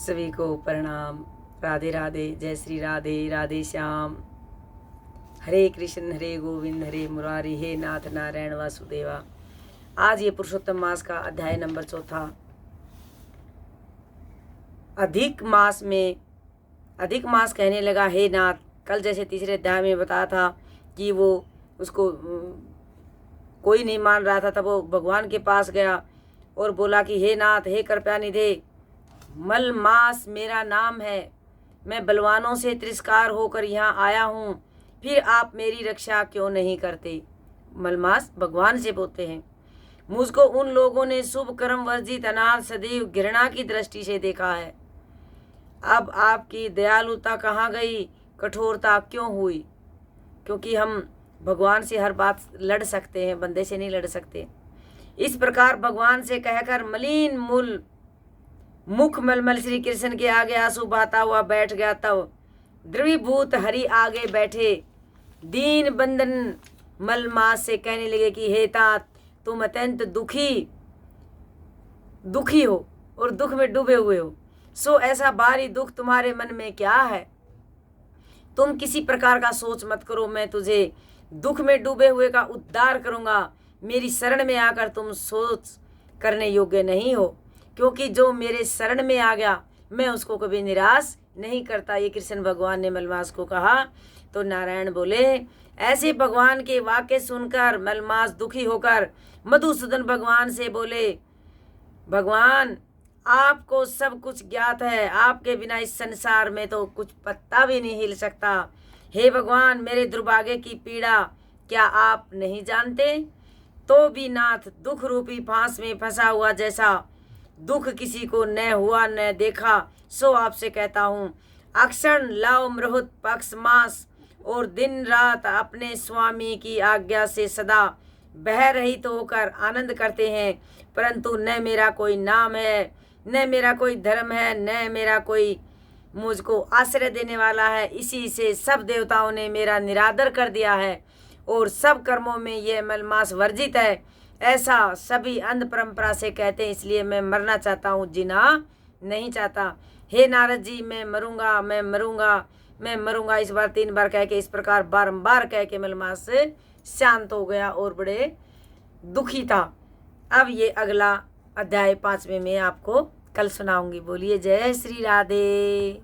सभी को प्रणाम। राधे राधे, जय श्री राधे, राधे श्याम। हरे कृष्ण हरे गोविंद हरे मुरारी, हे नाथ नारायण वासुदेवा। आज ये पुरुषोत्तम मास का अध्याय नंबर 4। अधिक मास कहने लगा, हे नाथ, कल जैसे तीसरे अध्याय में बताया था कि वो उसको कोई नहीं मान रहा था, तब वो भगवान के पास गया और बोला कि हे नाथ, हे कृपा निधे, मलमास मेरा नाम है, मैं बलवानों से तिरस्कार होकर यहाँ आया हूँ, फिर आप मेरी रक्षा क्यों नहीं करते। मलमास भगवान से बोलते हैं, मुझको उन लोगों ने शुभ कर्म वर्जित अनाथ सदैव घृणा की दृष्टि से देखा है। अब आपकी दयालुता कहाँ गई, कठोरता क्यों हुई? क्योंकि हम भगवान से हर बात लड़ सकते हैं, बंदे से नहीं लड़ सकते। इस प्रकार भगवान से कहकर मलिन मुख मलमल श्री कृष्ण के आगे आंसू बहाता हुआ बैठ गया। तब द्रवीभूत हरि आगे बैठे दीन बंदन मलमास से कहने लगे कि हे तात, तुम अत्यंत दुखी हो और दुख में डूबे हुए हो। सो ऐसा भारी दुख तुम्हारे मन में क्या है? तुम किसी प्रकार का सोच मत करो, मैं तुझे दुख में डूबे हुए का उद्धार करूंगा। मेरी शरण में आकर तुम सोच करने योग्य नहीं हो, क्योंकि जो मेरे शरण में आ गया मैं उसको कभी निराश नहीं करता। ये कृष्ण भगवान ने मलमास को कहा। तो नारायण बोले, ऐसे भगवान के वाक्य सुनकर मलमास दुखी होकर मधुसूदन भगवान से बोले, भगवान, आपको सब कुछ ज्ञात है, आपके बिना इस संसार में तो कुछ पत्ता भी नहीं हिल सकता। हे भगवान, मेरे दुर्भाग्य की पीड़ा क्या आप नहीं जानते? तो भी नाथ, दुख रूपी फांस में फंसा हुआ जैसा दुख किसी को न हुआ न देखा, सो आपसे कहता हूँ, अक्षण लाओ मृहुत पक्ष मास और दिन रात अपने स्वामी की आज्ञा से सदा बह रहित होकर आनंद करते हैं, परंतु न मेरा कोई नाम है, न मेरा कोई धर्म है, न मेरा कोई मुझको आश्रय देने वाला है। इसी से सब देवताओं ने मेरा निरादर कर दिया है और सब कर्मों में यह मलमास वर्जित है। ऐसा सभी अंध परंपरा से कहते हैं, इसलिए मैं मरना चाहता हूँ, जीना नहीं चाहता। हे नारद जी, मैं मरूंगा, मैं मरूंगा, मैं मरूंगा, इस बार 3 बार कह के, इस प्रकार बारंबार कह के मलमास शांत हो गया और बड़े दुखी था। अब ये अगला अध्याय 5वें में आपको कल सुनाऊंगी। बोलिए जय श्री राधे।